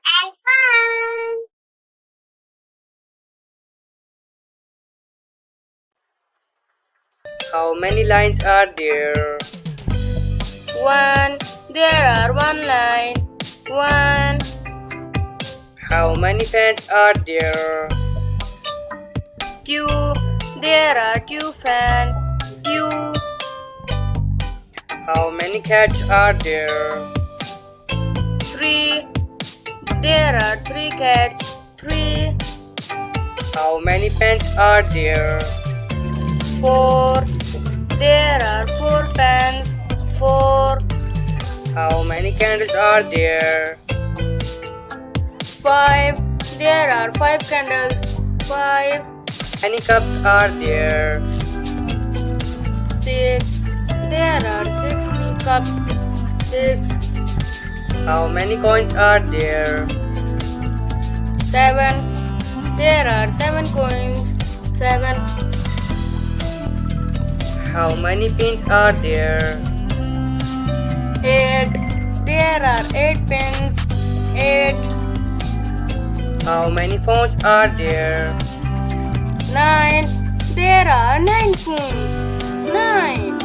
and fun. How many lines are there? One. There are one line. One. How many fans are there? Two. There are two fans. Two. How many cats are there? Three. There are three cats. Three. How many pens are there? Four. There are four pens. Four. How many candles are there? Five. There are five candles. Five. How many cups are there? Six. There are six cups. Six. How many coins are there? Seven. There are seven coins. Seven. How many pins are there? Eight. There are eight pins. Eight. How many phones are there? Nine. There are nine spoons. Nine.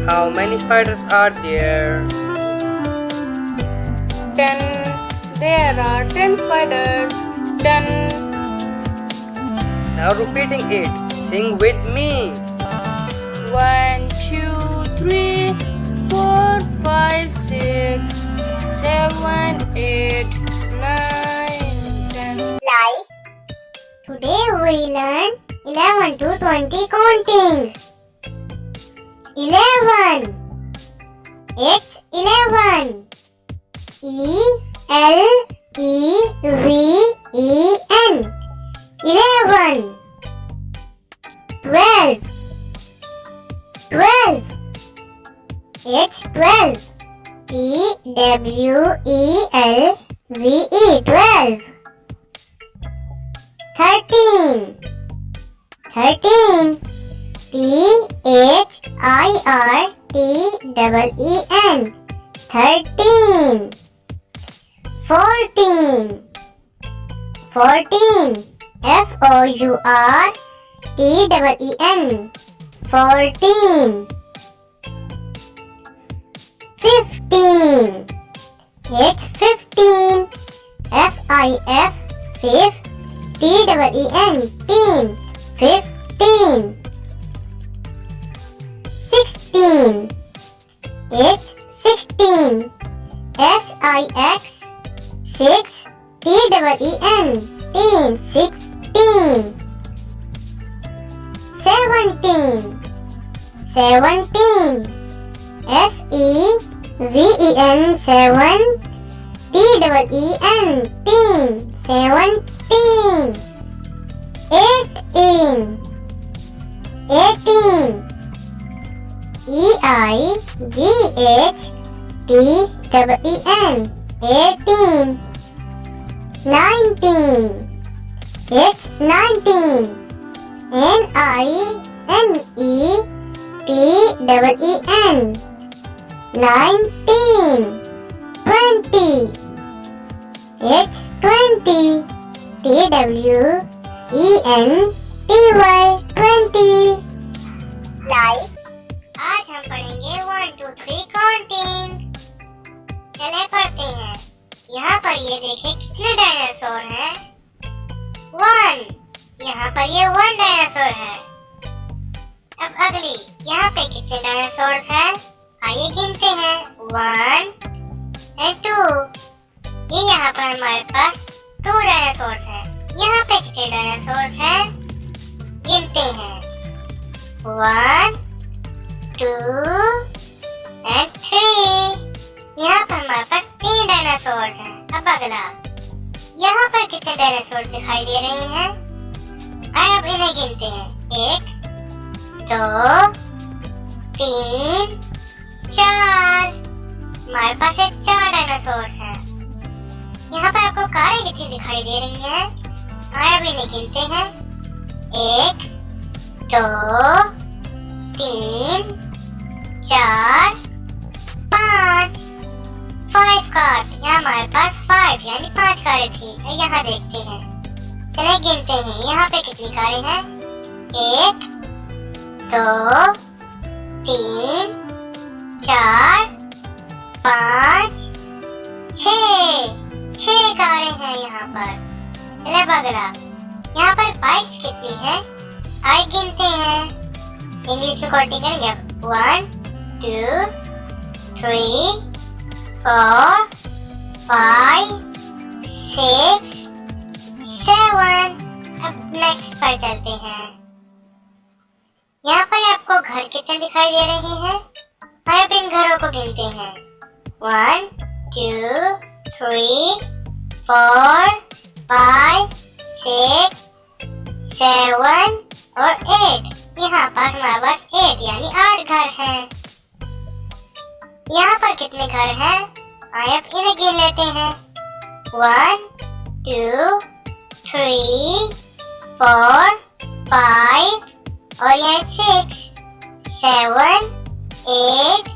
How many spiders are there? 10. There are 10 spiders. 10. Now repeating it. Sing with me. 1, 2, 3, 4, 5, 6, 7, 8, 9, 10. Like. Today we learn 11 to 20 counting. 11. It's 11. E-L-E-V-E-N. 11. 12. 12. It's 12. T-W-E-L-V-E. 12. 13. 13. T-H-I-R-T-E-E-N. 13. 14. 14. F-O-U-R-T-E-E-N. 14. 15. It's 15. F-I-F. Fif. T-E-E-N. Teen. 15. 16. It's 16. S-I-X. 6. T-E-E-N. Teen. 16. 17. 17. S-E-V-E-N. 7. T-E-E-N. Teen. 17. 18. 18. E-I-G-H-T-E-E-N. 18. 19. It's 19. N-I-N-E-T-E-E-N. 19. 20. It's 20. T-W-E-N-T-Y. 20. Like. आज हम पढ़ेंगे 1, 2, 3 counting. चले पढ़ते हैं। यहाँ पर ये देखें कितने डायनासोर हैं। 1। यहाँ पर ये 1 डायनासोर है। अब अगली यहाँ पे कितने डायनासोर हैं? आइए गिनते हैं। 1 and 2। ये यहाँ पर हमारे पास 2 डायनासोर हैं। यहाँ पे कितने डायनासोर हैं? गिनते हैं। 1, 2 and 3। यहाँ पर हमारे पास 3 डायनासोर हैं। अब अगला यहाँ पर कितने डायनासोर दिखाई दे रहे हैं? अब इन्हें गिनते हैं। 1, 2, 3, 4। हमारे पास 4 डायनासोर हैं। यहाँ पर आपको कारें कितनी दिखाई दे रही हैं? अब इन्हें गिनते हैं। 1, 2, 3, 4, 5 कार्स। यहाँ हमारे पास 5 यानी 5 कारें थी। यहाँ देखते हैं, चले गिनते हैं यहाँ पे कितनी कारें हैं। 1 2 3 4 5 6 कारें हैं यहाँ पर। चले अगला, यहाँ पर बाइक्स कितनी है आइए गिनते हैं। इंग्लिश में काउंटिंग करेंगे। 1 2 3 4 5 6 7। अब नेक्स्ट पर चलते हैं। यहाँ पर आपको घर कितने दिखाई दे रहे हैं। अब इन घरों को गिनते हैं। 1 2 3 4 5 6 7 और 8। यहाँ पर हमारे पास 8 यानी 8 घर हैं। यहाँ पर कितने घर हैं आइए अब इन्हें गिन लेते हैं। 1 2 3 4 5 और यहाँ 6 7 8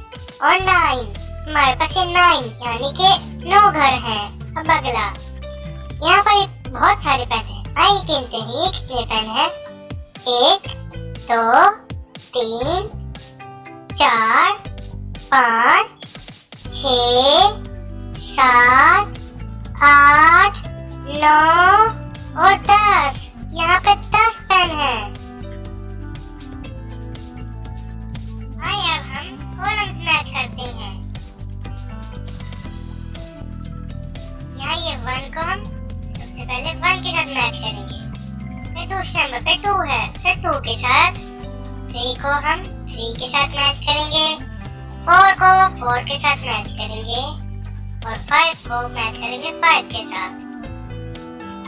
और 9। हमारे पास ये 9 यानी कि 9 घर हैं। अब अगला, यहाँ पर बहुत सारे पेन हैं आइए गिनते हैं ये कितने पेन हैं। 1 2 3 4 5 6 7 8 9 और 10। यहाँ पे 10 पेन हैं। आइए अब हम कॉलम्स मैच करते हैं। यहाँ ये 1 को हम सबसे पहले 1 के साथ मैच करेंगे, फिर दूसरे नंबर पे 2 है, फिर 2 के साथ 3 को हम 3 के साथ मैच करेंगे, 4 को 4 के साथ मैच करेंगे और 5 को मैच करेंगे 5 के साथ।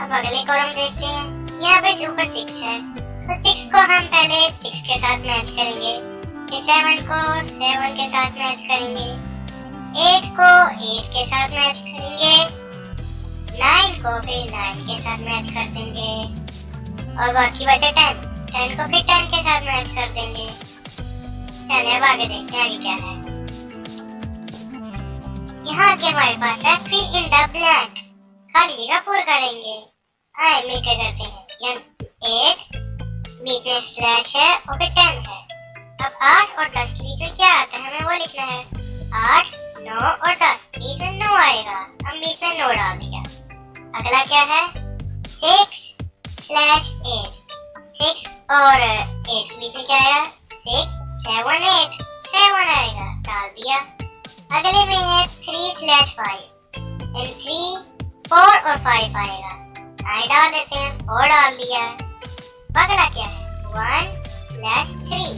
अब अगले कॉलम देखते हैं। यहाँ पे ऊपर 6 है तो 6 को हम पहले 6 के साथ मैच करेंगे, फिर 7 को 7 के साथ मैच करेंगे, 8 को 8 के साथ मैच करेंगे, 9 को फिर 9 के साथ मैच कर देंगे और बाकी बचे 10 को फिर 10 के साथ मैच कर देंगे। चलिए अब आगे देखते हैं आगे क्या है। यहाँ आगे हमारे पास है फिल इन द ब्लैंक, खाली जगह पूरा करेंगे। आइए मिलकर करते हैं। 8 बीच में स्लैश है और फिर 10 है। अब 8 और 10 के बीच में क्या आता है हमें वो लिखना है। 8 9 और 10 बीच में 9 आएगा, हम बीच में 9 डाल दिया। अगला क्या है 6/8, 6 और 8 के बीच में क्या आएगा 6 7 8 7 आएगा, डाल दिया। अगले में है 3/5 एंड 3 4 और 5 आएगा, आई डाल देते हैं 4 डाल दिया। अगला क्या है 1/3,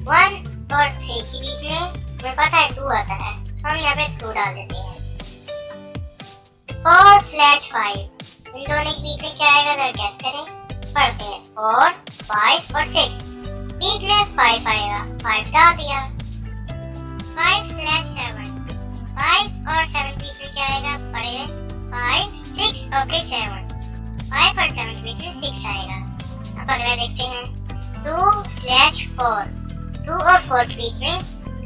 1 और 3 के बीच में हमें पता है 2 आता है तो हम यहाँ पे 2 डाल देते हैं। 4/5 इन दोनों के बीच में क्या आएगा जरा गैस करें, पढ़ते हैं 4 5 और 6 बीच में 5 आएगा, 5 डाल दिया। 5/7 5 और 7 बीच में क्या आएगा पढ़े 5 6 और फिर 7, 5 और 7 बीच में 6 आएगा। अब अगला देखते हैं 2/4, 2 और 4 के बीच में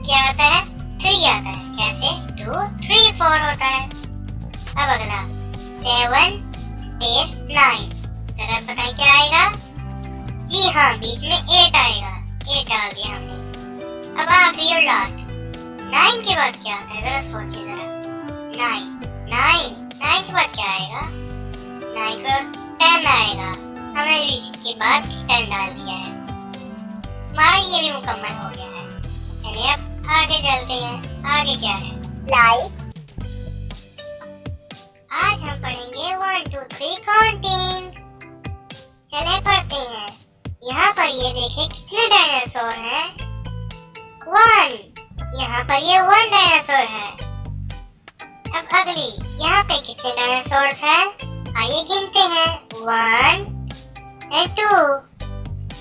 क्या आता है 3 आता है, कैसे 2 3 4 होता है। अब अगला 7/9 जरा बताएं क्या आएगा। जी हाँ बीच में 8 आएगा, 8 डाल दिया हमने। अब आखिरी और लास्ट 9 के बाद क्या आता है जरा सोचिए जरा। 9 के बाद क्या आएगा 9 को 10 आएगा, हमने इसके बाद 10 डाल दिया है। हमारा ये भी मुकम्मल हो गया है। चलिए अब आगे चलते हैं। आगे क्या है लाइक। आज हम पढ़ेंगे 1 2 3 काउंटिंग। चले पढ़ते हैं। यहाँ पर ये देखें कितने डायनासोर हैं 1, यहाँ पर ये 1 डायनासोर है। अब अगली यहाँ पे कितने डायनासोर हैं आइए गिनते हैं 1 और 2।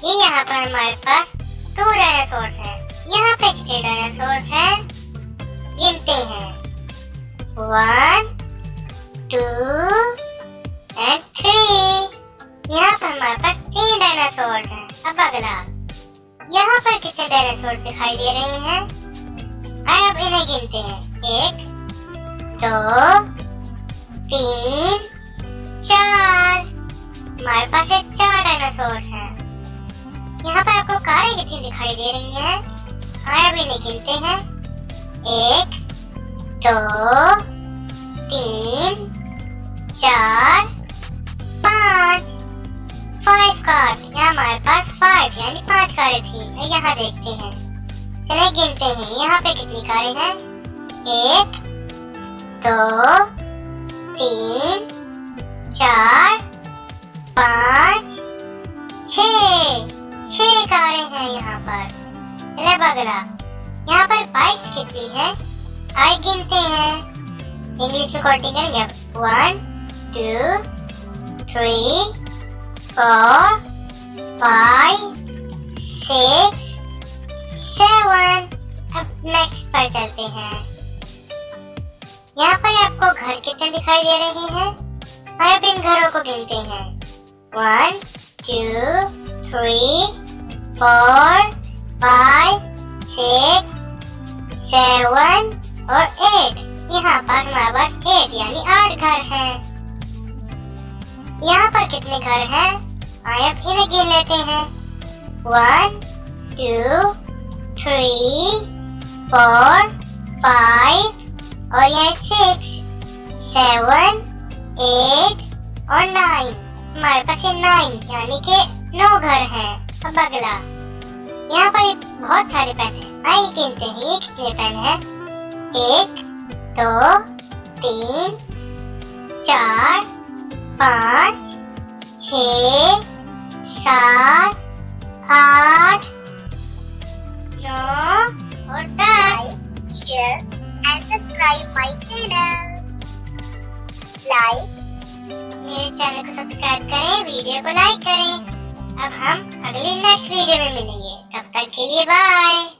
ये यहाँ पर हमारे पास 2 डायनासोर हैं। यहाँ पे कितने डायनासोर हैं गिनते हैं 1 2 और 3। यहाँ पर हमारे पास 3 डायनासोर हैं। अब अगला यहाँ पर कितने डायनासोर दिखाई दे रहे हैं आइए अब इन्हें गिनते हैं 1 2 3, 4। हमारे पास ये 4 डायनासोर हैं। यहाँ पर आपको कारें कितनी दिखाई दे रही हैं? अभी नहीं गिनते हैं। 1, 2, 3, 4, 5। 5 कार्स। यहाँ हमारे पास 5 यानी 5 कारें थी। यहाँ देखते हैं। चले गिनते हैं। यहाँ पे कितनी कारें हैं? 1, 2, 3, 4, 5, 6 कारें हैं यहाँ पर। चले बगला। यहाँ पर बाइक्स कितनी है? आइए गिनते हैं। इंग्लिश में काउंटिंग करेंगे। 1, 2, 3, 4, 5, 6, 7। अब नेक्स्ट पर चलते हैं। यहाँ पर आपको घर कितने दिखाई दे रहे हैं? अब इन घरों को गिनते हैं। 1, 2, 3, 4, 5, 6, 7 और 8। यहाँ पर हमारे पास 8 यानी 8 घर हैं। यहाँ पर कितने घर हैं? आइए अब इन्हें गिन लेते हैं। 1, 2, 3, 4, 5 और यहाँ 6, 7, 8 और 9। हमारे पास ये 9 यानी कि 9 घर हैं। अब अगला। यहाँ पर बहुत सारे पेन हैं। आइए गिनते हैं ये कितने पेन हैं। 1, 2, 3, 4, 5, 6, 7, 8, 9 और 10। share and subscribe my channel. Like, मेरे चैनल को सब्सक्राइब करें, वीडियो को लाइक करें। अब हम अगली नेक्स्ट वीडियो में मिलेंगे। तब तक के लिए बाय।